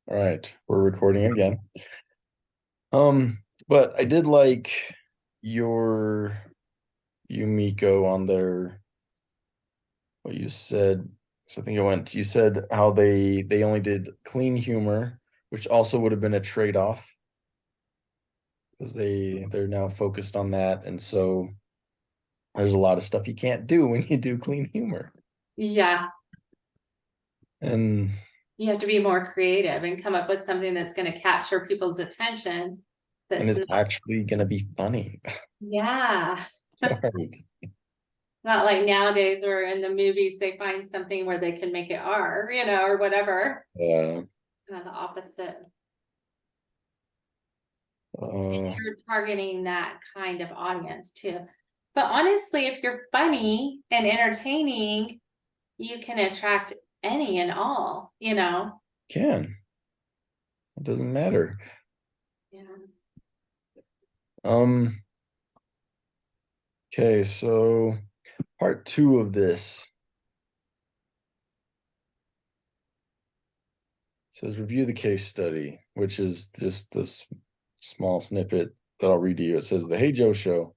All right, we're recording again. But I did like your Miko on there. What you said. So I think you said how they only did clean humor, which also would have been a trade-off because they're now focused on that, and so there's a lot of stuff you can't do when you do clean humor. Yeah, And you have to be more creative and come up with something that's going to capture people's attention. That's it's not, actually gonna be funny. yeah, Right. not like nowadays or in the movies they find something where they can make it R, or whatever. Uh, The opposite. uh, You're targeting that kind of audience too. But honestly, if you're funny and entertaining, you can attract any and all. can. It doesn't matter. Yeah. Um, okay, so part two of this says review the case study, which is just this small snippet that I'll read to you. It says the Hey Joe Show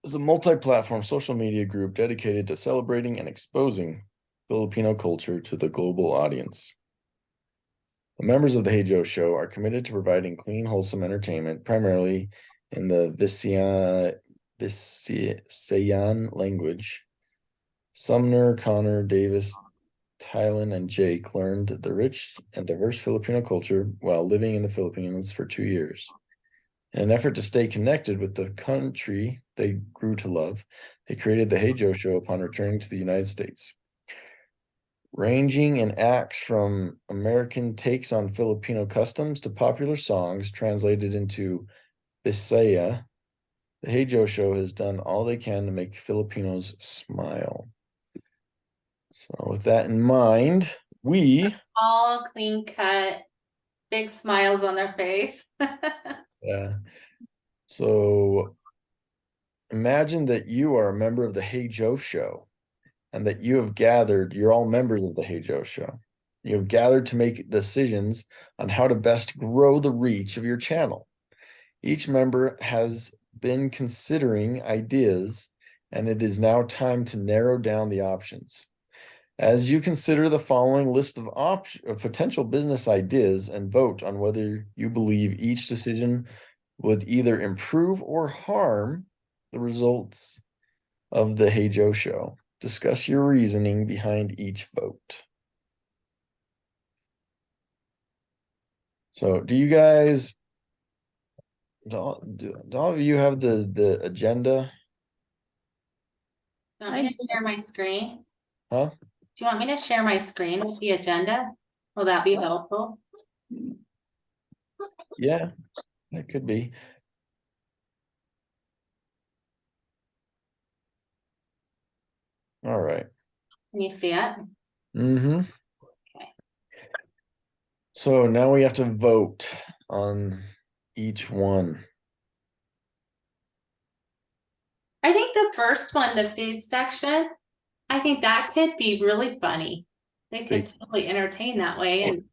is a multi-platform social media group dedicated to celebrating and exposing Filipino culture to the global audience. The members of the Hey Joe Show are committed to providing clean, wholesome entertainment, primarily in the Visayan language. Sumner, Connor, Davis, Tylen, and Jake learned the rich and diverse Filipino culture while living in the Philippines for 2 years. In an effort to stay connected with the country they grew to love, they created the Hey Joe Show upon returning to the United States. Ranging in acts from American takes on Filipino customs to popular songs translated into Bisaya, the Hey Joe Show has done all they can to make Filipinos smile. So, with that in mind, we All clean cut, big smiles on their face. yeah. So imagine that you are a member of the Hey Joe Show and that you have gathered, you're all members of the Hey Joe Show. You have gathered to make decisions on how to best grow the reach of your channel. Each member has been considering ideas, and it is now time to narrow down the options. As you consider the following list of potential business ideas and vote on whether you believe each decision would either improve or harm the results of the Hey Joe Show. Discuss your reasoning behind each vote. So, do you guys, do all of you have the agenda? Do you want me to share my screen? Huh? Do you want me to share my screen with the agenda? Will that be helpful? Yeah, that could be. All right. Can you see it? Mm-hmm. Okay. So now we have to vote on each one. I think the first one, the food section, I think that could be really funny. They See, could totally entertain that way, and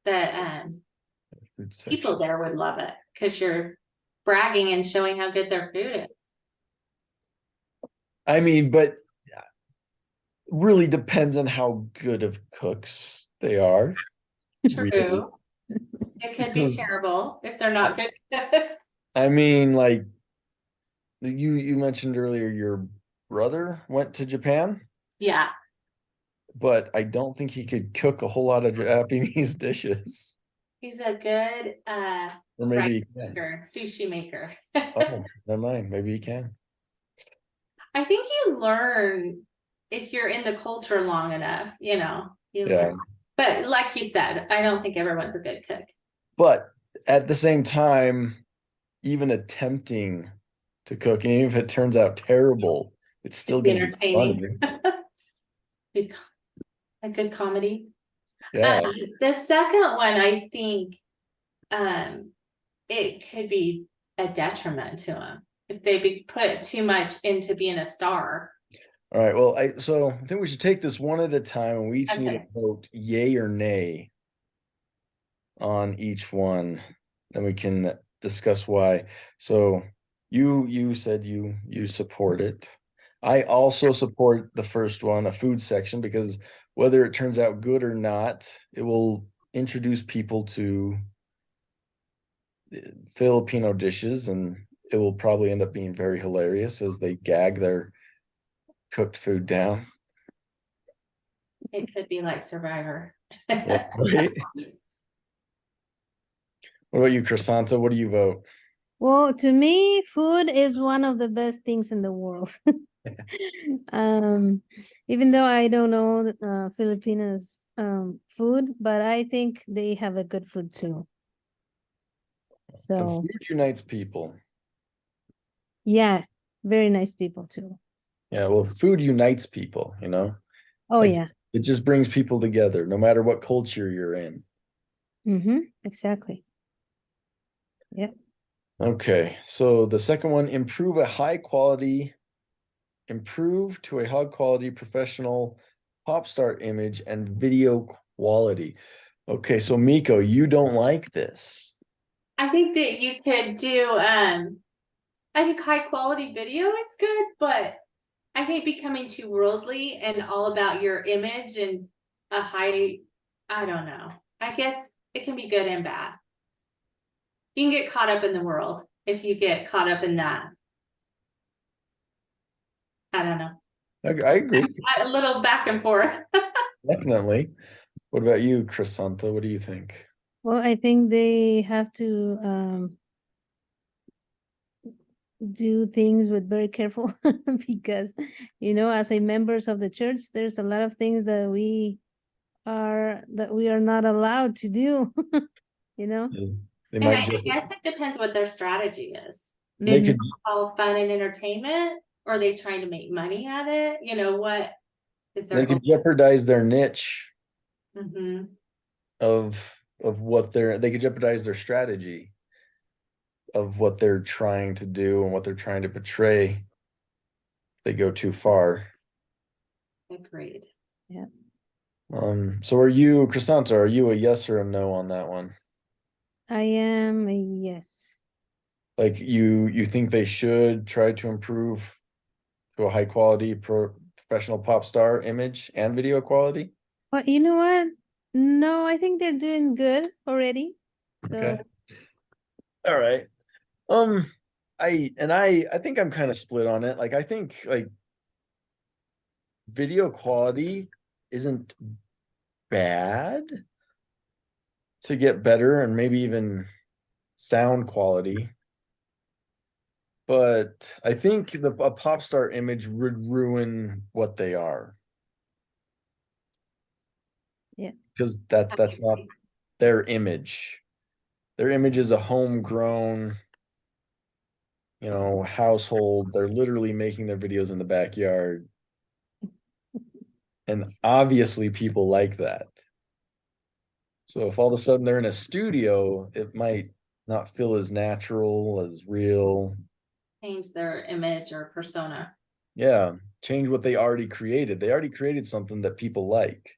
the food section. people there would love it because you're bragging and showing how good their food is. I mean, but really depends on how good of cooks they are. Really. True. It could be Because terrible if they're not good cooks. I mean, like you mentioned earlier, your brother went to Japan, Yeah, but I don't think he could cook a whole lot of Japanese dishes. he's a good Or maybe rice he can. maker, sushi maker. Oh, never mind. Maybe he can. I think you learn if you're in the culture long enough, you Yeah. learn. But like you said, I don't think everyone's a good cook. But at the same time, even attempting to cook, and even if it turns out terrible, it's still It'd be going to be entertaining. funny. Good- a good comedy. Yeah. The second one, I think, um, it could be a detriment to them if they put too much into being a star. All right. Well, I think we should take this one at a time, and we each need to Okay. vote yay or nay on each one. Then we can discuss why. So you said you support it. I also support the first one, a food section, because whether it turns out good or not, it will introduce people to Filipino dishes, and it will probably end up being very hilarious as they gag their cooked food down. It could be like Survivor. Yeah, right. What about you, Crisanta? What do you vote? Well, to me, food is one of the best things in the world. Um, even though I don't know Filipinos food, but I think they have a good food too. And So food unites people. yeah, very nice people too. Yeah, well, food unites people, you know? Oh Like yeah. it just brings people together, no matter what culture you're in. Mm-hmm. Exactly. Yeah. Okay, so the second one, improve to a high quality professional pop star image and video quality. Okay, so Miko, you don't like this. I think that you could do I think high quality video is good, but I think becoming too worldly and all about your image and a high, I don't know. I guess it can be good and bad. You can get caught up in the world if you get caught up in that. I don't know. I agree, A little back and forth. definitely. What about you, Crisanta? What do you think? Well, I think they have to do things with very careful because as a members of the church, there's a lot of things that we are not allowed to do. you know. Yeah, they And might I just guess it depends what their strategy is. they Is it could Mhm. all fun and entertainment? Or are they trying to make money at it? What is they their could jeopardize their niche Mhm. of what they could jeopardize their strategy of what they're trying to do and what they're trying to portray if they go too far. Agreed. Yeah. So are you, Crisanta, are you a yes or a no on that one? I am a yes. Like you think they should try to improve to a high quality professional pop star image and video quality? But you know what? No, I think they're doing good already. Okay. So All right. Um, I think I'm kind of split on it. Like I think like video quality isn't bad to get better and maybe even sound quality. But I think a pop star image would ruin what they are yeah. because that's not their image. Their image is a homegrown, household. They're literally making their videos in the backyard. And obviously people like that. So if all of a sudden they're in a studio, it might not feel as natural, as real. Change their image or persona. Yeah, change what they already created. They already created something that people like.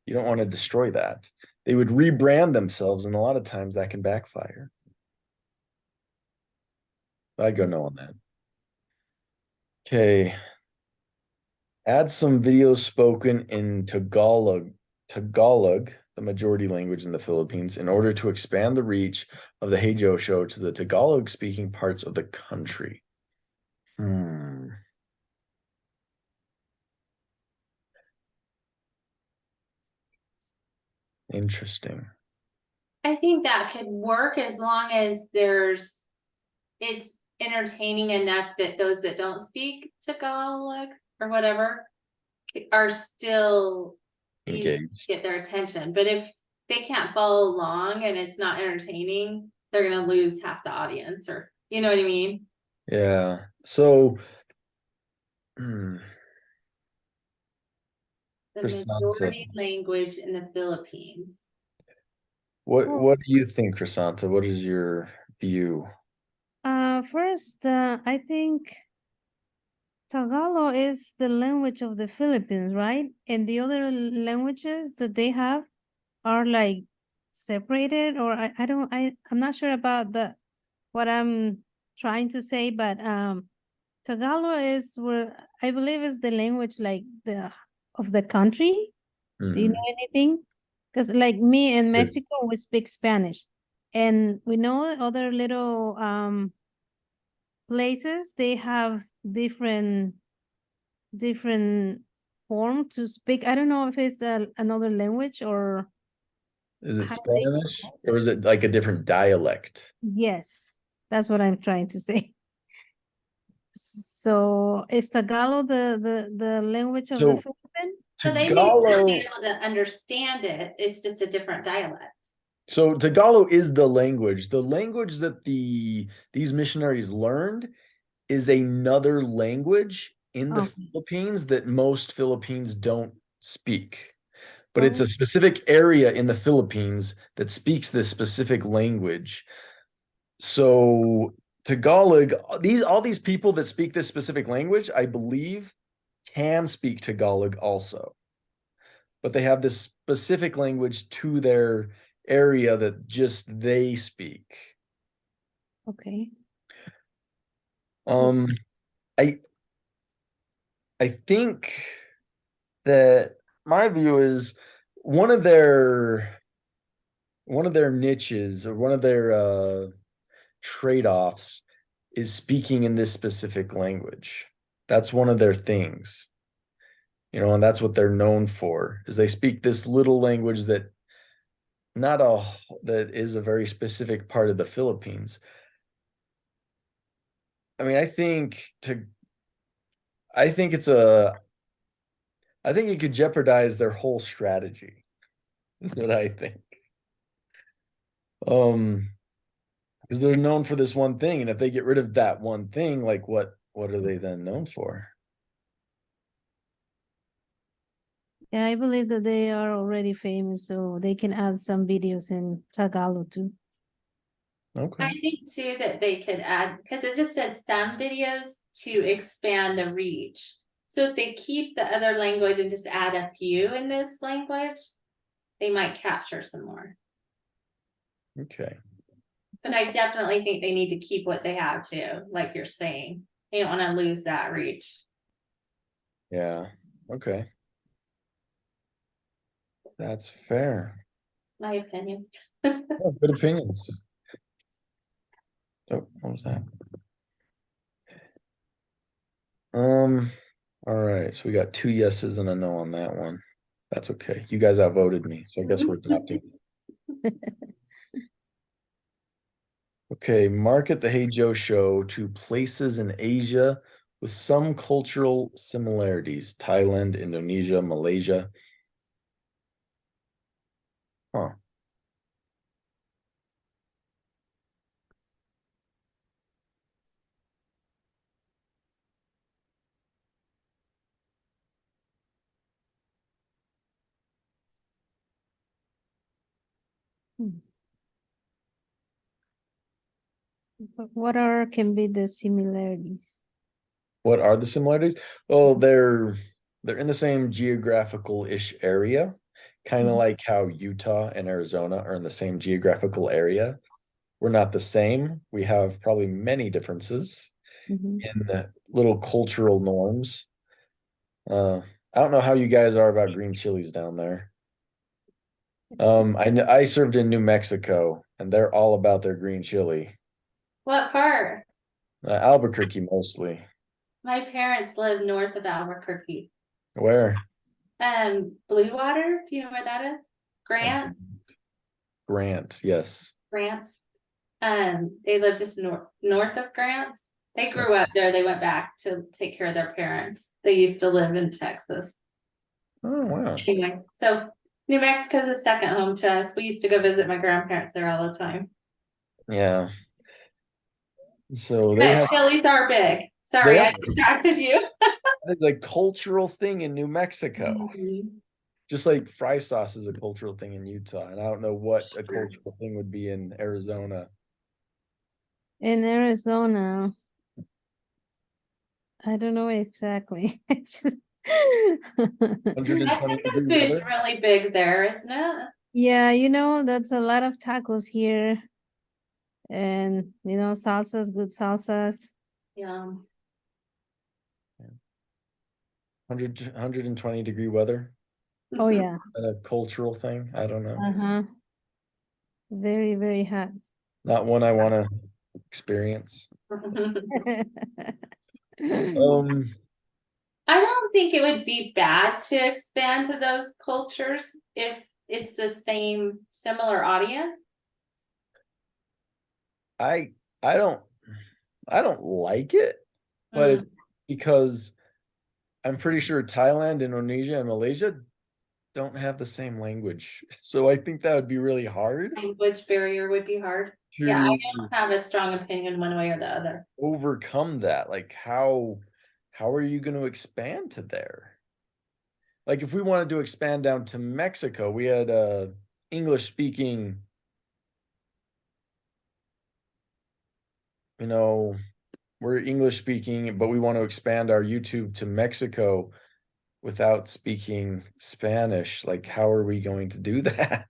You don't want to destroy that. They would rebrand themselves, and a lot of times that can backfire. I'd go no on that. Okay. Add some videos spoken in Tagalog, the majority language in the Philippines, in order to expand the reach of the Hey Joe show to the Tagalog speaking parts of the country. Interesting. I think that could work as long as it's entertaining enough that those that don't speak Tagalog or whatever are still used to Engaged. get their attention. But if they can't follow along and it's not entertaining, they're gonna lose half the audience, or you know what I mean? Yeah. So, hmm, The Crisanta, majority language in the Philippines. what Well, what do you think, Crisanta? What is your view? first, I think Tagalog is the language of the Philippines, right? And the other languages that they have are like separated, or I don't, I'm not sure about what I'm trying to say, but Tagalog is where I believe is the language like the of the country. Do you Mhm. know anything? Because like me in Yes. Mexico, we speak Spanish, and we know other little places they have different form to speak. I don't know if it's another language or Is it how they. Spanish or is it like a different dialect? Yes, that's what I'm trying to say. So is Tagalog the language of the So Philippines? So they may still be Tagalog, able to understand it, it's just a different dialect. so Tagalog is the language. The language that these missionaries learned is another language in the Okay. Philippines that most Philippines don't speak. But it's Oh, a specific area in the Philippines that speaks this specific language. So Tagalog, all these people that speak this specific language, I believe, can speak Tagalog also. But they have this specific language to their area that just they speak. okay. Um, I I think that my view is one of their one of their niches or one of their trade-offs is speaking in this specific language. That's one of their things, and that's what they're known for, is they speak this little language not a that is a very specific part of the Philippines. I mean, I think it's a I think it could jeopardize their whole strategy. Is what I think. Um, because they're known for this one thing, and if they get rid of that one thing, like what are they then known for? Yeah, I believe that they are already famous, so they can add some videos in Tagalog too. Okay. I think too that they could add, because it just said some videos to expand the reach. So if they keep the other language and just add a few in this language, they might capture some more. Okay. But I definitely think they need to keep what they have too, like you're saying. They don't want to lose that reach. Yeah. Okay. That's fair. My opinion. Oh, good opinions. Oh, what was that? All right. So we got 2 yeses and a no on that one. That's okay. You guys outvoted me, so I guess we're adopting. Okay, market the Hey Joe show to places in Asia with some cultural similarities. Thailand, Indonesia, Malaysia. Huh. Hmm. What are can be the similarities? What are the similarities? Well, they're in the same geographical-ish area, kind of Mhm. like how Utah and Arizona are in the same geographical area. We're not the same. We have probably many differences Mhm. in the little cultural norms. I don't know how you guys are about green chilies down there. I served in New Mexico, and they're all about their green chili. What part? Albuquerque mostly. My parents live north of Albuquerque. Where? Blue Water, do you know where that is? Grant, Grant, yes. Grants. They live just north of Grants. They grew up there. They went back to take care of their parents. They used to live in Texas. Oh, wow. Anyway, so New Mexico's a second home to us. We used to go visit my grandparents there all the time. Yeah. So they But have chilies are big. they Sorry, are I distracted you. it's a cultural thing in New Mexico. Mhm. Just like fry sauce is a cultural thing in Utah. And I don't know what a Sure. cultural thing would be in Arizona. In Arizona, I don't know exactly. It's just- 120 Mexican degree food's weather. really big there, isn't it? Yeah, that's a lot of tacos here. And salsas, good salsas. Yeah. 120 degree weather. Oh yeah. A cultural thing. I don't know. Uh-huh. Very, very hot. Not one I want to experience. Um, I don't think it would be bad to expand to those cultures if it's the same similar audience. I I don't I don't like it, but it's because I'm pretty sure Thailand, Indonesia, and Malaysia don't have the same language. So I think that would be really hard Language barrier would be hard. Yeah, I to don't have a strong opinion one way or the other. overcome that. Like how are you going to expand to there? Like if we wanted to expand down to Mexico, we had English speaking, you know, we're English speaking, but we want to expand our YouTube to Mexico without speaking Spanish. Like, how are we going to do that?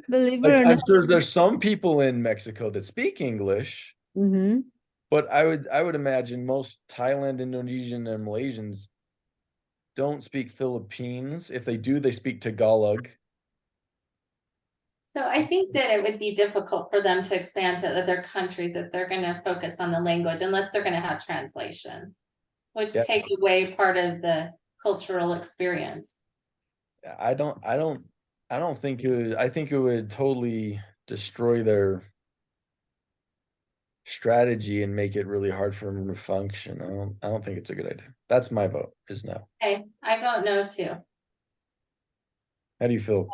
Believe it Like, or I'm not. sure there's some people in Mexico that speak English, Mm-hmm. but I would imagine most Thailand, Indonesian, and Malaysians don't speak Philippines. If they do, they speak Tagalog. So I think that it would be difficult for them to expand to other countries if they're gonna focus on the language unless they're gonna have translations. Which Yeah. take away part of the cultural experience. I don't think it would, I think it would totally destroy their strategy and make it really hard for them to function. I don't think it's a good idea. That's my vote, is no. Okay, I vote no too. How do you feel,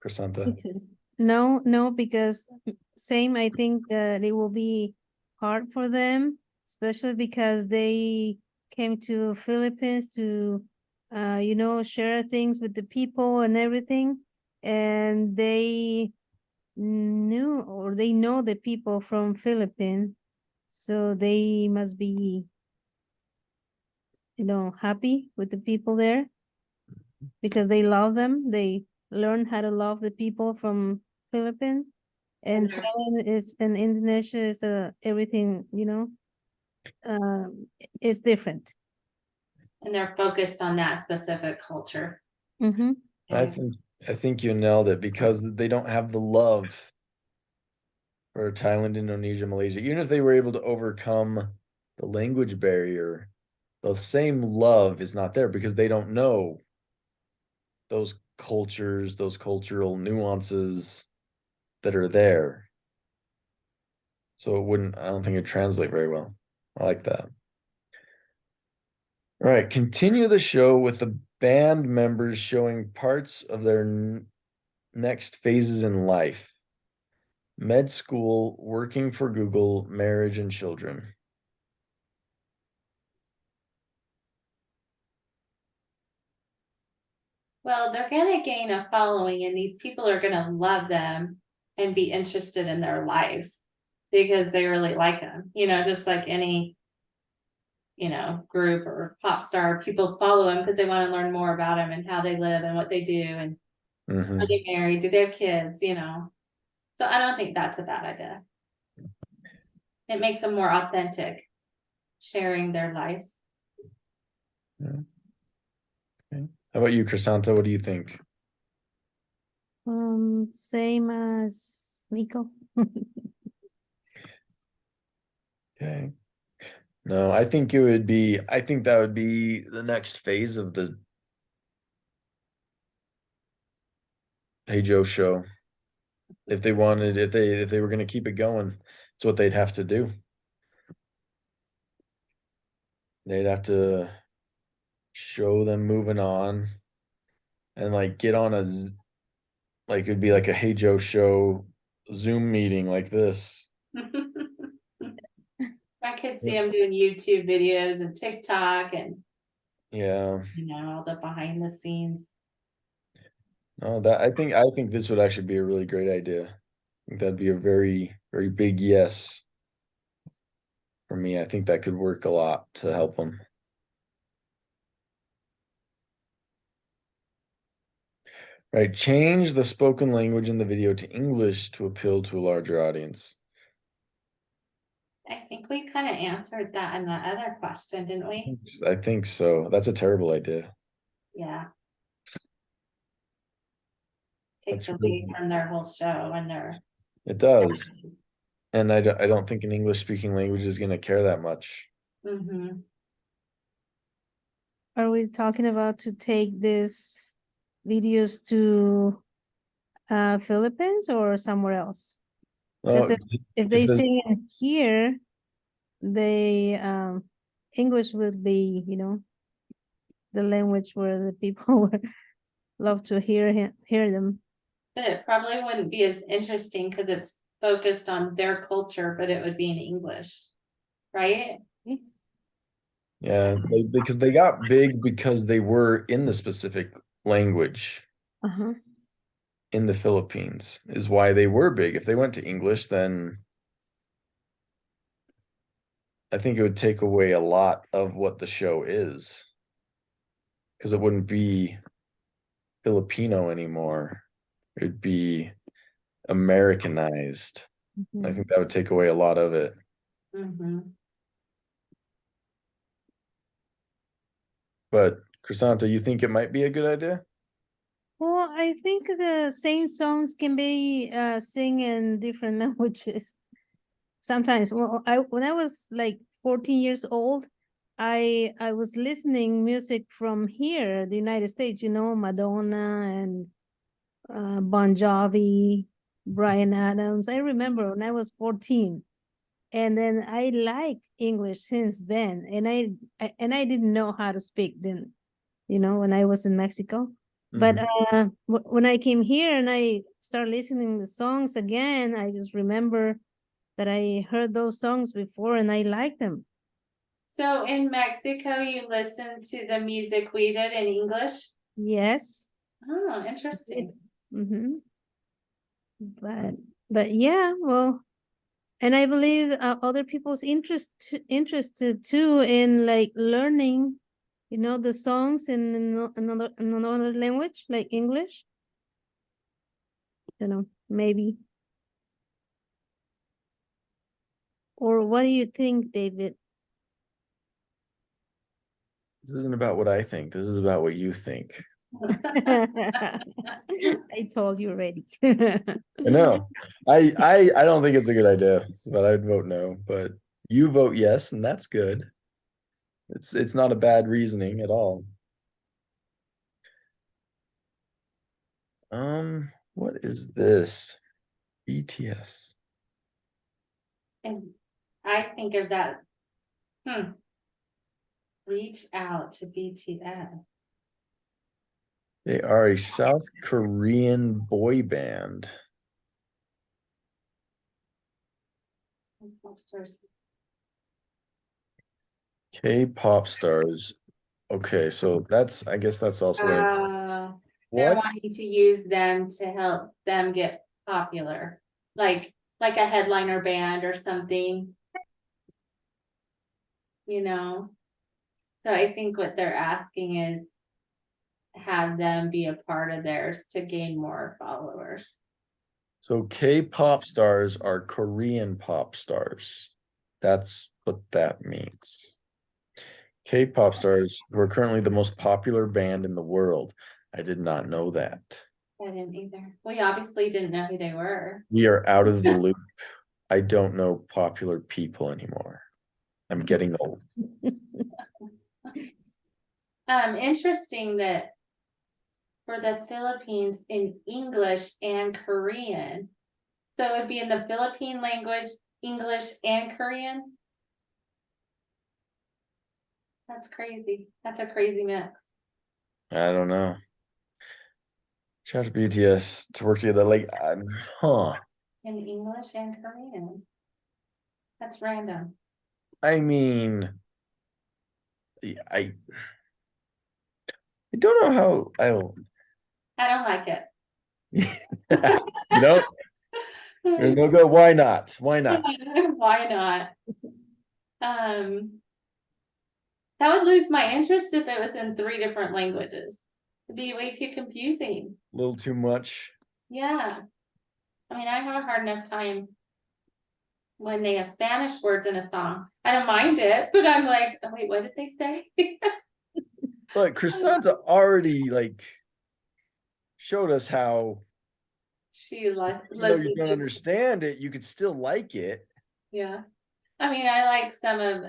Crescenta? No, no, because same, I think that it will be hard for them, especially because they came to Philippines to share things with the people and everything. And they knew or they know the people from Philippines. So they must be, happy with the people there because they love them. They learn how to love the people from Philippines. And And Thailand is and Indonesia is everything, is different. they're focused on that specific culture. Mm-hmm. I think you nailed it because they don't have the love for Thailand, Indonesia, Malaysia. Even if they were able to overcome the language barrier, the same love is not there because they don't know those cultures, those cultural nuances that are there. So I don't think it translate very well. I like that. All right, continue the show with the band members showing parts of their next phases in life. Med school, working for Google, marriage and children. Well, they're gonna gain a following and these people are gonna love them and be interested in their lives because they really like them, just like any, group or pop star, people follow them because they want to learn more about them and how they live and what they do and Mhm. are they married, do they have kids. So I don't think that's a bad idea. It makes them more authentic, sharing their lives. Yeah. Okay. How about you, Crescenta? What do you think? Same as Miko. Okay. No, I think that would be the next phase of the Hey Joe show. If they were going to keep it going, it's what they'd have to do. They'd have to show them moving on and like get on like it'd be like a Hey Joe show Zoom meeting like this. I could see them doing YouTube videos and TikTok and, Yeah. all the behind the scenes. No, I think this would actually be a really great idea. I think that'd be a very, very big yes. for me. I think that could work a lot to help them. Right, change the spoken language in the video to English to appeal to a larger audience. I think we kind of answered that in the other question, didn't we? I think so. That's a terrible idea. Yeah. That's Takes away really, from their whole show and their. it does. And I don't think an English speaking language is going to care that much. Mhm. Are we talking about to take these videos to Philippines or somewhere else? Well, Because if it they says- sing it here, they English would be, the language where the people would love to hear them. But it probably wouldn't be as interesting because it's focused on their culture, but it would be in English, right? yeah, because they got big because they were in the specific language Uh-huh. in the Philippines is why they were big. If they went to English, then I think it would take away a lot of what the show is. Because it wouldn't be Filipino anymore. It'd be Americanized. I Mhm. think that would take away a lot of it. Mhm. But Crisanta, you think it might be a good idea? Well, I think the same songs can be sing in different languages. Sometimes, well, when I was like 14 years old, I was listening music from here, the United States, Madonna and Bon Jovi, Brian Adams. I remember when I was 14, and then I liked English since then, and I didn't know how to speak then, when I was in Mexico. But Mhm. when I came here and I started listening the songs again, I just remember that I heard those songs before and I liked them. So in Mexico, you listen to the music we did in English? Yes. Oh, interesting. Mm-hmm. But yeah, well, and I believe other people's interested too in like learning, the songs in another language like English. Maybe. Or what do you think, David? This isn't about what I think. This is about what you think. I told you already. I know. I don't think it's a good idea, but I'd vote no. But you vote yes, and that's good. It's not a bad reasoning at all. What is this? BTS. And I think of that. Reach out to BTS. They are a South Korean boy band. K-pop stars. Okay, so I guess that's also what They're what? wanting to use them to help them get popular, like a headliner band or something. So I think what they're asking is have them be a part of theirs to gain more followers. So K-pop stars are Korean pop stars. That's what that means. K-pop stars who are currently the most popular band in the world. I did not know that. I didn't either. We obviously didn't know who they were. We are out of the loop. I don't know popular people anymore. I'm getting old. Interesting that for the Philippines in English and Korean. So it would be in the Philippine language, English and Korean. That's crazy. That's a crazy mix. I don't know. Shout out to BTS to work together. Huh. In English and Korean. That's random. I mean, I don't know how I don't like it. you know, no go. Why not? Why not? Why not? That would lose my interest if it was in 3 different languages. It'd be way too confusing. A little too much. Yeah. I mean, I have a hard enough time when they have Spanish words in a song. I don't mind it, but I'm like, oh, wait, what did they say? But Crisanta already like showed us how, She like even though you listened don't to, understand it, you could still like it. yeah. I mean, I like some of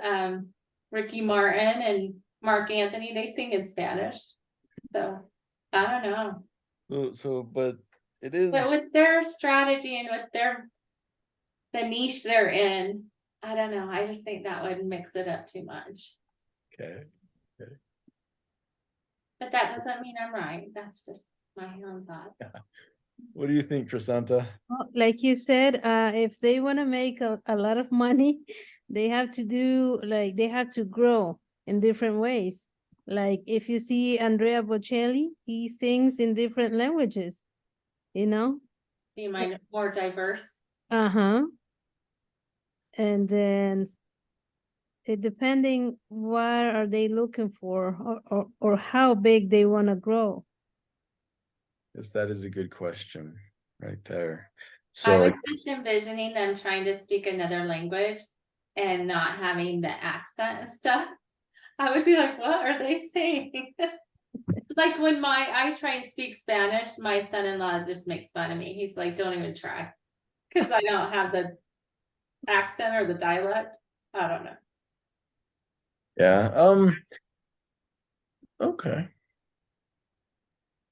Ricky Martin and Mark Anthony. They sing in Spanish, so I don't know. But it But is with their strategy and with the niche they're in, I don't know. I just think that would mix it up too much. okay. But that doesn't mean I'm right. That's just my own thought. What do you think, Crisanta? Well, like you said, if they want to make a lot of money, they have to do like they have to grow in different ways. Like if you see Andrea Bocelli, he sings in different languages, you know? Be more diverse. Uh-huh. And then it depending what are they looking for or how big they want to grow. Yes, that is a good question right there. I So was just envisioning them trying to speak another language and not having the accent and stuff. I would be like, what are they saying? Like when I try and speak Spanish, my son-in-law just makes fun of me. He's like, don't even try. Because I don't have the accent or the dialect. I don't know. yeah, okay.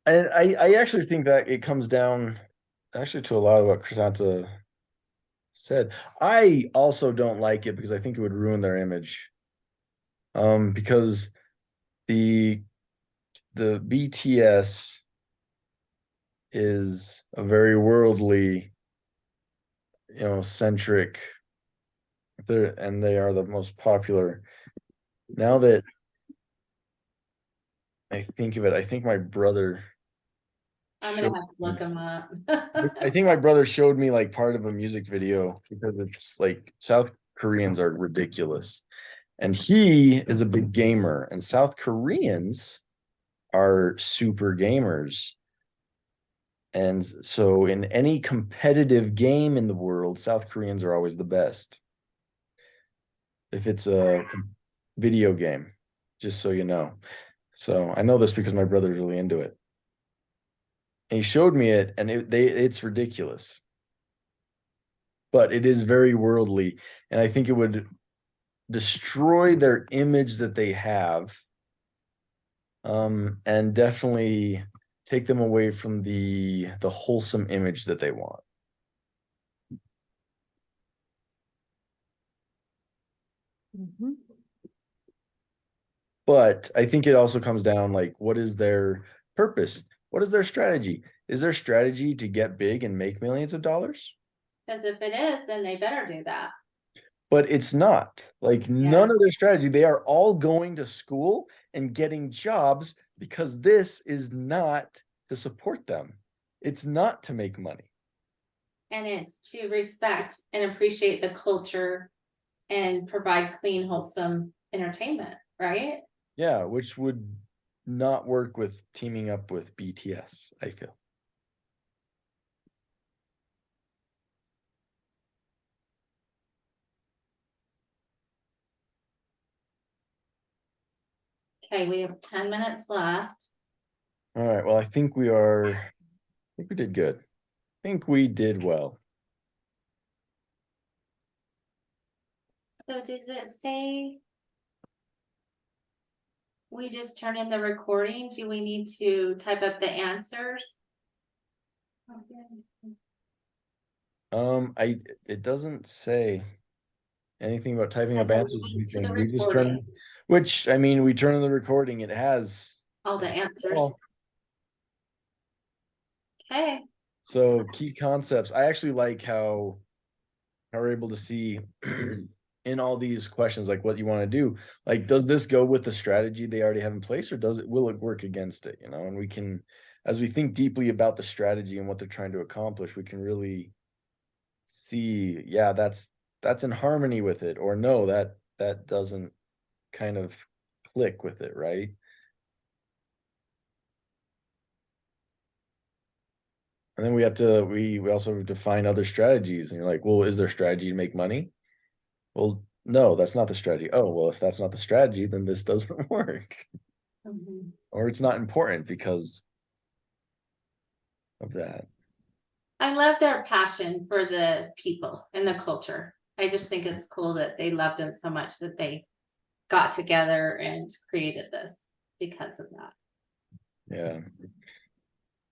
And I actually think that it comes down actually to a lot of what Crisanta said. I also don't like it because I think it would ruin their image. Because the BTS is a very worldly, centric. They are the most popular. Now that I think of it, I think my brother I'm showed gonna have to look them up. I think my brother showed me like part of a music video because it's like South Koreans are ridiculous. And he is a big gamer, and South Koreans are super gamers. And so in any competitive game in the world, South Koreans are always the best. If it's a video game, just so you know. So I know this because my brother's really into it. And he showed me it, and it's ridiculous. But it is very worldly, and I think it would destroy their image that they have, and definitely take them away from the wholesome image that they want. Mhm. But I think it also comes down like, what is their purpose? What is their strategy? Is their strategy to get big and make millions of dollars? Because if it is, then they better do that. But it's not. Like none of their strategy. They are all going to school and getting jobs because this is not to support them. It's not to make money. And it's to respect and appreciate the culture and provide clean, wholesome entertainment, right? Yeah, which would not work with teaming up with BTS, I feel. Okay, we have 10 minutes left. All right. Well, I think we did good. I think we did well. So does it say we just turn in the recording? Do we need to type up the answers? It doesn't say anything about typing up I answers or link to the anything. We just recording. which I mean, we turn on the recording, it has All the answers. all. Okay. So key concepts. I actually like how we're able to see in all these questions, like what you want to do. Like, does this go with the strategy they already have in place, or will it work against it? And we can, as we think deeply about the strategy and what they're trying to accomplish, we can really see, yeah, that's in harmony with it, or no, that doesn't kind of click with it, right? And then we also define other strategies, and you're like, well, is there strategy to make money? Well, no, that's not the strategy. Oh, well, if that's not the strategy, then this doesn't work. Mhm. Or it's not important because of that. I love their passion for the people and the culture. I just think it's cool that they loved it so much that they got together and created this because of that. Yeah.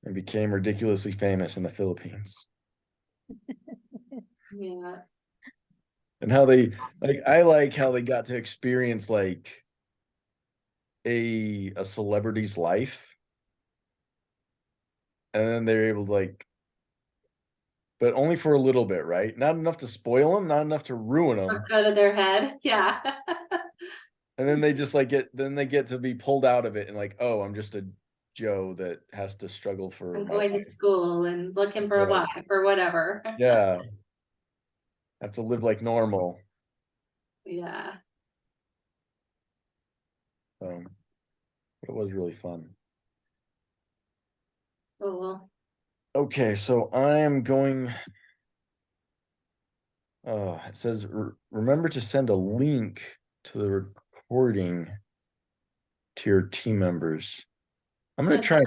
And became ridiculously famous in the Philippines. Yeah. And how they I like how they got to experience like a celebrity's life. And then they're able to like, but only for a little bit, right? Not enough to spoil them, not enough to ruin them. Go to their head. Yeah. And then they just like they get to be pulled out of it and like, oh, I'm just a Joe that has to struggle for I'm my going to life. school and looking for a Yeah. wife or whatever. Yeah. Have to live like normal. Yeah. So it was really fun. Cool. Okay, so I'm going. It says remember to send a link to the recording to your team members. I'm gonna try.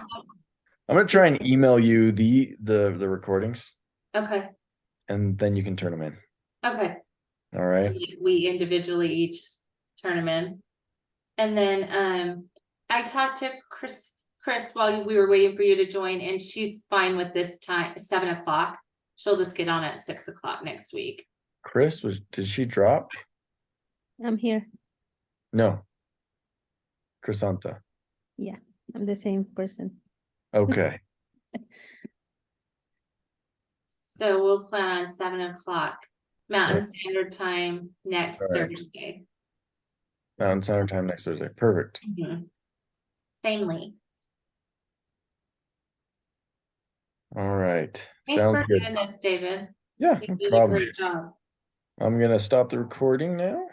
I'm gonna try and email you the recordings, Okay. and then you can turn them in. Okay. All right. We individually each turn them in. And then I talked to Chris while we were waiting for you to join, and she's fine with this time, 7 o'clock. She'll just get on at 6 o'clock next week. Chris did she drop? I'm here. No. Chrysanta. Yeah, I'm the same person. Okay. So we'll plan on 7 o'clock Mountain Yep. Standard Time next All right. Thursday. Mountain Standard Time next Thursday. Perfect. Mhm. Same link. All right. Thanks Sounds for good. doing this, David. Yeah, You no did a problem. great job. I'm gonna stop the recording now.